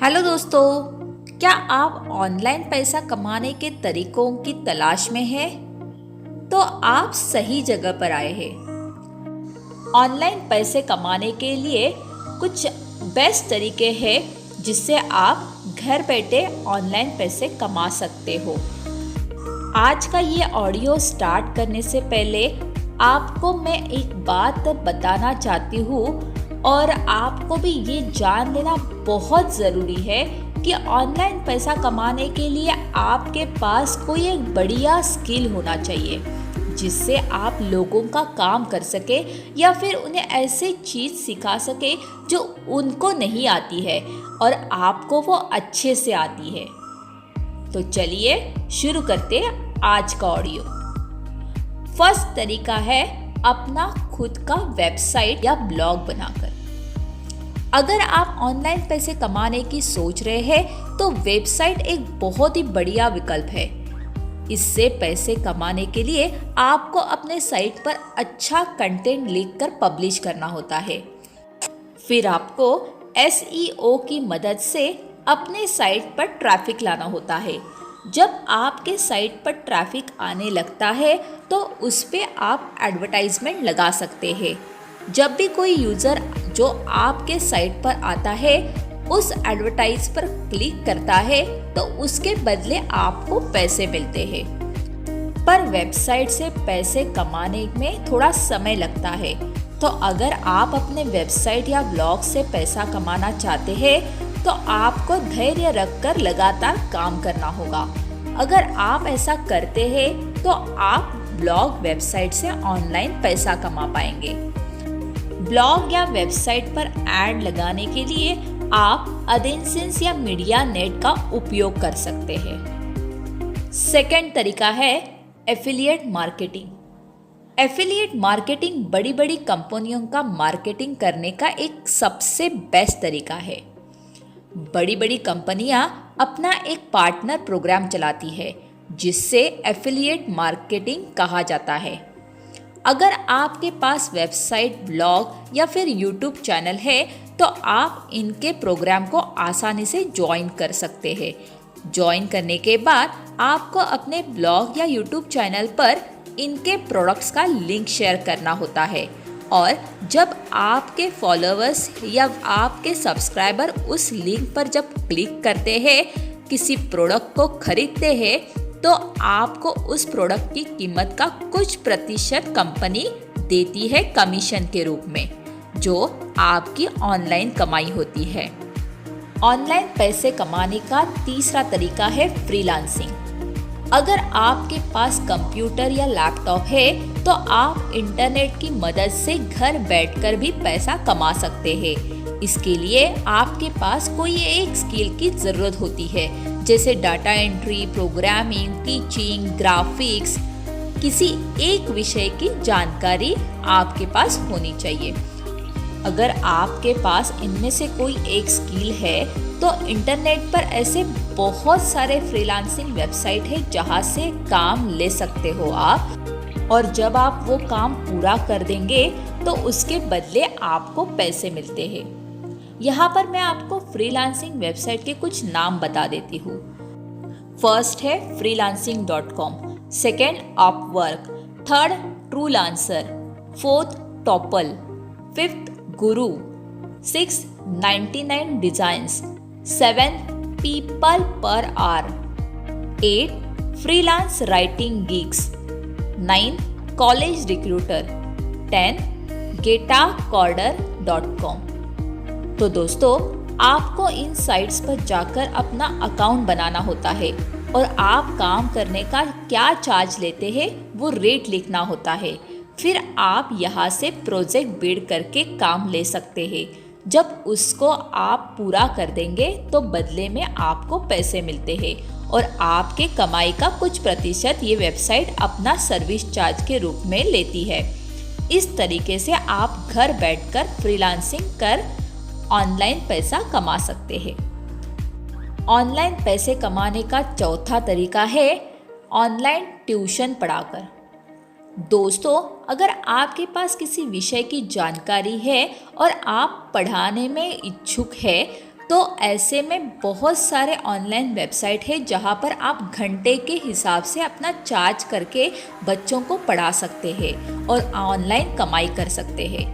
Hello दोस्तों, क्या आप ऑनलाइन पैसा कमाने के तरीकों की तलाश में हैं? तो आप सही जगह पर आए हैं। ऑनलाइन पैसे कमाने के लिए कुछ बेस्ट तरीके हैं जिससे आप घर बैठे ऑनलाइन पैसे कमा सकते हो। आज का ये ऑडियो स्टार्ट करने से पहले आपको मैं एक बात बताना चाहती हूँ और आपको भी ये जान लेना बहुत ज़रूरी है कि ऑनलाइन पैसा कमाने के लिए आपके पास कोई एक बढ़िया स्किल होना चाहिए जिससे आप लोगों का काम कर सके या फिर उन्हें ऐसे चीज़ सिखा सके जो उनको नहीं आती है और आपको वो अच्छे से आती है। तो चलिए शुरू करते हैं आज का ऑडियो। फर्स्ट तरीका है अपना खुद का वेबसाइट या ब्लॉग बनाकर। अगर आप ऑनलाइन पैसे कमाने की सोच रहे हैं तो वेबसाइट एक बहुत ही बढ़िया विकल्प है। इससे पैसे कमाने के लिए आपको अपने साइट पर अच्छा कंटेंट लिखकर पब्लिश करना होता है। फिर आपको SEO की मदद से अपने साइट पर ट्रैफिक लाना होता है। जब आपके साइट पर ट्रैफिक आने लगता है तो उस पे आप एडवर्टाइजमेंट लगा सकते हैं। जब भी कोई यूज़र जो आपके साइट पर आता है उस एडवर्टाइज पर क्लिक करता है तो उसके बदले आपको पैसे मिलते हैं। पर वेबसाइट से पैसे कमाने में थोड़ा समय लगता है, तो अगर आप अपने वेबसाइट या ब्लॉग से पैसा कमाना चाहते हैं तो आपको धैर्य रखकर लगातार काम करना होगा। अगर आप ऐसा करते हैं तो आप ब्लॉग वेबसाइट से ऑनलाइन पैसा कमा पाएंगे। ब्लॉग या वेबसाइट पर ऐड लगाने के लिए आप एडसेंस या मीडिया नेट का उपयोग कर सकते हैं। सेकंड तरीका है एफिलिएट मार्केटिंग। एफिलिएट मार्केटिंग बड़ी बड़ी कंपनियों का मार्केटिंग करने का एक सबसे बेस्ट तरीका है। बड़ी बड़ी कंपनियां अपना एक पार्टनर प्रोग्राम चलाती है जिससे एफिलिएट मार्केटिंग कहा जाता है। अगर आपके पास वेबसाइट, ब्लॉग या फिर यूट्यूब चैनल है तो आप इनके प्रोग्राम को आसानी से ज्वाइन कर सकते हैं। ज्वाइन करने के बाद आपको अपने ब्लॉग या यूट्यूब चैनल पर इनके प्रोडक्ट्स का लिंक शेयर करना होता है और जब आपके फॉलोअर्स या आपके सब्सक्राइबर उस लिंक पर जब क्लिक करते हैं, किसी प्रोडक्ट को खरीदते हैं तो आपको उस प्रोडक्ट की कीमत का कुछ प्रतिशत कंपनी देती है कमीशन के रूप में, जो आपकी ऑनलाइन कमाई होती है। ऑनलाइन पैसे कमाने का तीसरा तरीका है फ्रीलांसिंग। अगर आपके पास कंप्यूटर या लैपटॉप है तो आप इंटरनेट की मदद से घर बैठकर भी पैसा कमा सकते हैं। इसके लिए आपके पास कोई एक स्किल की ज़रूरत होती है, जैसे data entry, programming, teaching, graphics. किसी एक विषय की जानकारी आपके पास होनी चाहिए। अगर आपके पास इनमें से कोई एक स्किल है तो इंटरनेट पर ऐसे बहुत सारे फ्रीलांसिंग वेबसाइट है जहां से काम ले सकते हो आप, और जब आप वो काम पूरा कर देंगे तो उसके बदले आपको पैसे मिलते हैं। यहाँ पर मैं आपको फ्रीलांसिंग वेबसाइट के कुछ नाम बता देती हूँ। फर्स्ट है freelancing.com, second Upwork, third Truelancer, fourth Toptal, fifth Guru, six 99 designs, seventh people per hour, 8 freelance writing gigs, 9 college recruiter, 10 getacorder.com। तो दोस्तों, आपको इन साइट्स पर जाकर अपना अकाउंट बनाना होता है और आप काम करने का क्या चार्ज लेते हैं वो रेट लिखना होता है। फिर आप यहाँ से प्रोजेक्ट बिल्ड करके काम ले सकते हैं। जब उसको आप पूरा कर देंगे तो बदले में आपको पैसे मिलते हैं और आपके कमाई का कुछ प्रतिशत ये वेबसाइट अपना सर्विस चार्ज के रूप में लेती है। इस तरीके से आप घर बैठकर फ्रीलांसिंग कर ऑनलाइन पैसा कमा सकते हैं। ऑनलाइन पैसे कमाने का चौथा तरीका है ऑनलाइन ट्यूशन पढ़ाकर। दोस्तों, अगर आपके पास किसी विषय की जानकारी है और आप पढ़ाने में इच्छुक है तो ऐसे में बहुत सारे ऑनलाइन वेबसाइट है जहाँ पर आप घंटे के हिसाब से अपना चार्ज करके बच्चों को पढ़ा सकते हैं और ऑनलाइन कमाई कर सकते हैं।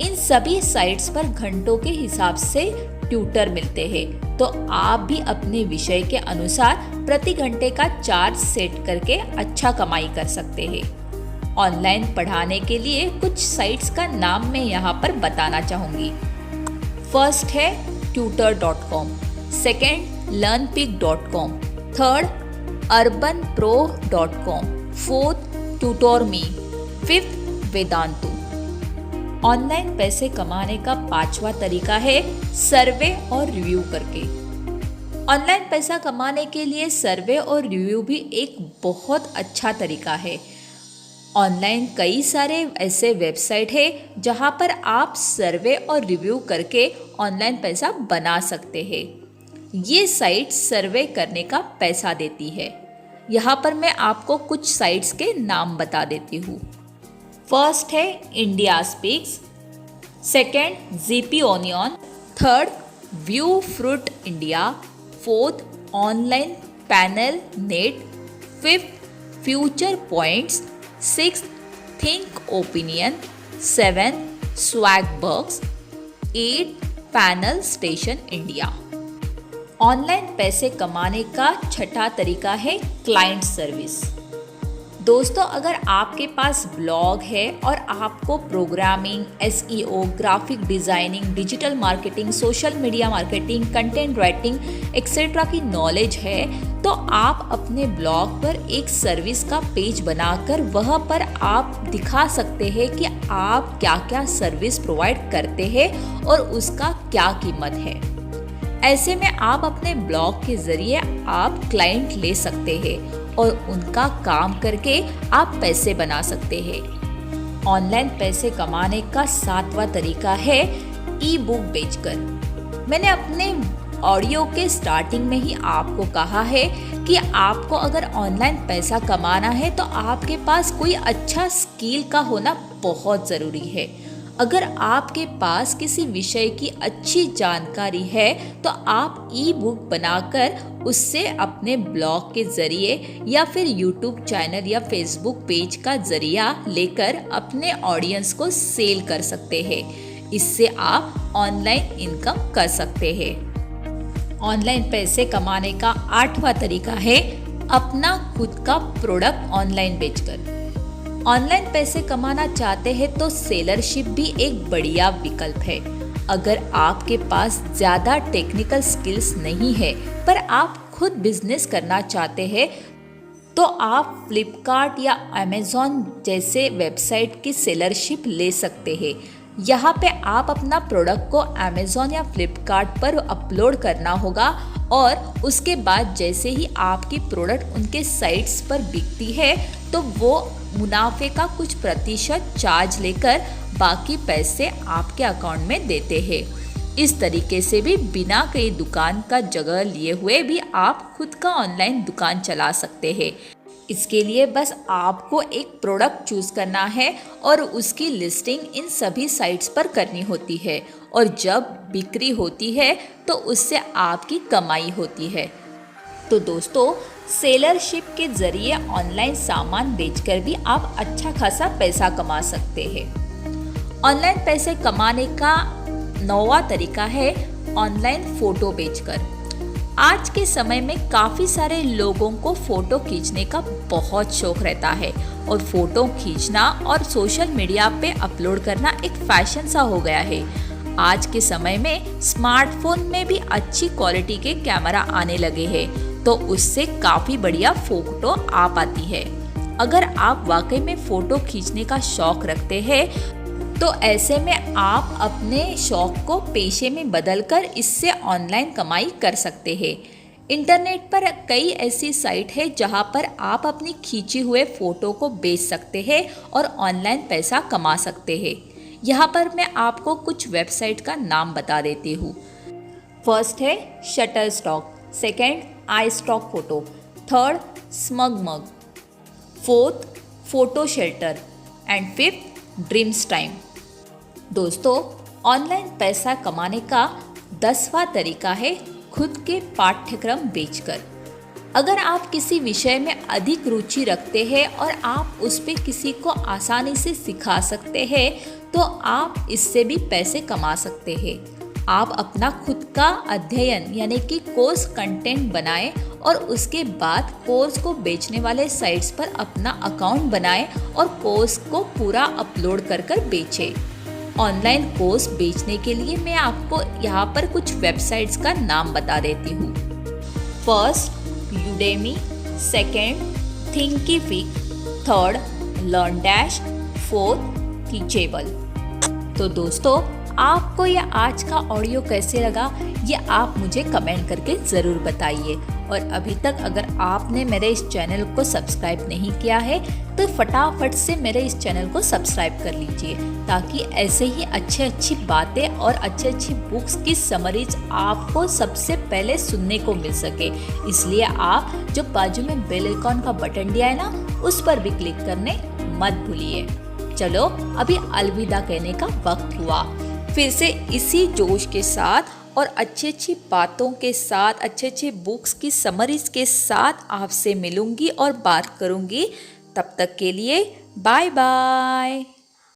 इन सभी साइट्स पर घंटों के हिसाब से ट्यूटर मिलते हैं, तो आप भी अपने विषय के अनुसार प्रति घंटे का चार्ज सेट करके अच्छा कमाई कर सकते हैं। ऑनलाइन पढ़ाने के लिए कुछ साइट्स का नाम मैं यहाँ पर बताना चाहूँगी। फर्स्ट है tutor.com, second learnpeak.com, third urbanpro.com, fourth tutorme, fifth Vedantu. Online पैसे कमाने का पांचवा तरीका है सर्वे और रिव्यू करके। ऑनलाइन पैसा कमाने के लिए सर्वे और रिव्यू भी एक बहुत अच्छा तरीका है। ऑनलाइन कई सारे ऐसे वेबसाइट है जहां पर आप सर्वे और रिव्यू करके ऑनलाइन पैसा बना सकते हैं। ये साइट सर्वे करने का पैसा देती है। यहाँ पर मैं आपको कुछ साइट्स के नाम बता देती हूँ। फर्स्ट है India speaks, second GP onion, third view fruit India, fourth online panel net, fifth future points, sixth think opinion, seventh Swagbucks, eight panel station India. Online पैसे कमाने का छठा तरीका है क्लाइंट सर्विस। दोस्तों, अगर आपके पास ब्लॉग है और आपको programming, SEO, graphic designing, digital marketing, social media marketing, content writing etcetera की नॉलेज है, तो आप अपने ब्लॉग पर एक सर्विस का पेज बनाकर वह पर आप दिखा सकते हैं कि आप क्या क्या सर्विस प्रोवाइड करते हैं और उसका क्या कीमत है। ऐसे में आप अपने ब्लॉग के ज़रिए आप क्लाइंट ले सकते हैं और उनका काम करके आप पैसे बना सकते हैं। ऑनलाइन पैसे कमाने का सातवां तरीका है ई बुक बेचकर। मैंने अपने ऑडियो के स्टार्टिंग में ही आपको कहा है कि आपको अगर ऑनलाइन पैसा कमाना है तो आपके पास कोई अच्छा स्किल का होना बहुत ज़रूरी है। अगर आपके पास किसी विषय की अच्छी जानकारी है तो आप ई बुक बनाकर उससे अपने ब्लॉग के ज़रिए या फिर यूट्यूब चैनल या फेसबुक पेज का ज़रिया लेकर अपने ऑडियंस को सेल कर सकते हैं। इससे आप ऑनलाइन इनकम कर सकते हैं। ऑनलाइन पैसे कमाने का आठवां तरीका है अपना खुद का प्रोडक्ट ऑनलाइन बेचकर। ऑनलाइन पैसे कमाना चाहते हैं तो सेलरशिप भी एक बढ़िया विकल्प है। अगर आपके पास ज़्यादा टेक्निकल स्किल्स नहीं है पर आप खुद बिजनेस करना चाहते हैं तो आप फ्लिपकार्ट या अमेज़ॉन जैसे वेबसाइट की सेलरशिप ले सकते हैं। यहाँ पे आप अपना प्रोडक्ट को अमेज़ॉन या फ्लिपकार्ट पर अपलोड करना होगा और उसके बाद जैसे ही आपकी प्रोडक्ट उनके साइट्स पर बिकती है तो वो मुनाफे का कुछ प्रतिशत चार्ज लेकर बाकी पैसे आपके अकाउंट में देते हैं। इस तरीके से भी बिना कहीं दुकान का जगह लिए हुए भी आप खुद का ऑनलाइन दुकान चला सकते हैं। इसके लिए बस आपको एक प्रोडक्ट चूज़ करना है और उसकी लिस्टिंग इन सभी साइट्स पर करनी होती है और जब बिक्री होती है तो उससे आपकी कमाई होती है। तो दोस्तों, सेलरशिप के ज़रिए ऑनलाइन सामान बेचकर भी आप अच्छा खासा पैसा कमा सकते हैं। ऑनलाइन पैसे कमाने का नौवां तरीका है ऑनलाइन फ़ोटो बेचकर। आज के समय में काफ़ी सारे लोगों को फ़ोटो खींचने का बहुत शौक रहता है और फ़ोटो खींचना और सोशल मीडिया पे अपलोड करना एक फैशन सा हो गया है। आज के समय में स्मार्टफोन में भी अच्छी क्वालिटी के कैमरा आने लगे हैं तो उससे काफ़ी बढ़िया फ़ोटो आ पाती है। अगर आप वाकई में फ़ोटो खींचने का शौक़ रखते हैं तो ऐसे में आप अपने शौक़ को पेशे में बदलकर इससे ऑनलाइन कमाई कर सकते हैं। इंटरनेट पर कई ऐसी साइट है जहां पर आप अपनी खींची हुए फ़ोटो को बेच सकते हैं और ऑनलाइन पैसा कमा सकते हैं। यहाँ पर मैं आपको कुछ वेबसाइट का नाम बता देती हूँ। फर्स्ट है Shutterstock, second iStock photo, third SmugMug, fourth PhotoShelter and fifth Dreamstime. दोस्तों, ऑनलाइन पैसा कमाने का 10वां तरीका है खुद के पाठ्यक्रम बेचकर। अगर आप किसी विषय में अधिक रुचि रखते हैं और आप उस पे किसी को आसानी से सिखा सकते हैं तो आप इससे भी पैसे कमा सकते हैं। आप अपना खुद का अध्ययन यानी कि कोर्स कंटेंट बनाएं और उसके बाद कोर्स को बेचने वाले साइट्स पर अपना अकाउंट बनाएं और कोर्स को पूरा अपलोड कर बेचें। ऑनलाइन कोर्स बेचने के लिए मैं आपको यहाँ पर कुछ वेबसाइट्स का नाम बता देती हूँ। First Udemy, second Thinkific, third LearnDash, fourth Teachable. तो दोस्तों, आपको यह आज का ऑडियो कैसे लगा ये आप मुझे कमेंट करके ज़रूर बताइए। और अभी तक अगर आपने मेरे इस चैनल को सब्सक्राइब नहीं किया है तो फटाफट से मेरे इस चैनल को सब्सक्राइब कर लीजिए, ताकि ऐसे ही अच्छी बातें और अच्छी बुक्स की समरीज आपको सबसे पहले सुनने को मिल सके। इसलिए आप जो बाजू में बेल आइकॉन का बटन दिया है ना, उस पर भी क्लिक करने मत भूलिए। चलो अभी अलविदा कहने का वक्त हुआ। फिर से इसी जोश के साथ और अच्छी बातों के साथ, अच्छे बुक्स की समरीज के साथ आपसे मिलूंगी और बात करूंगी। तब तक के लिए बाय बाय।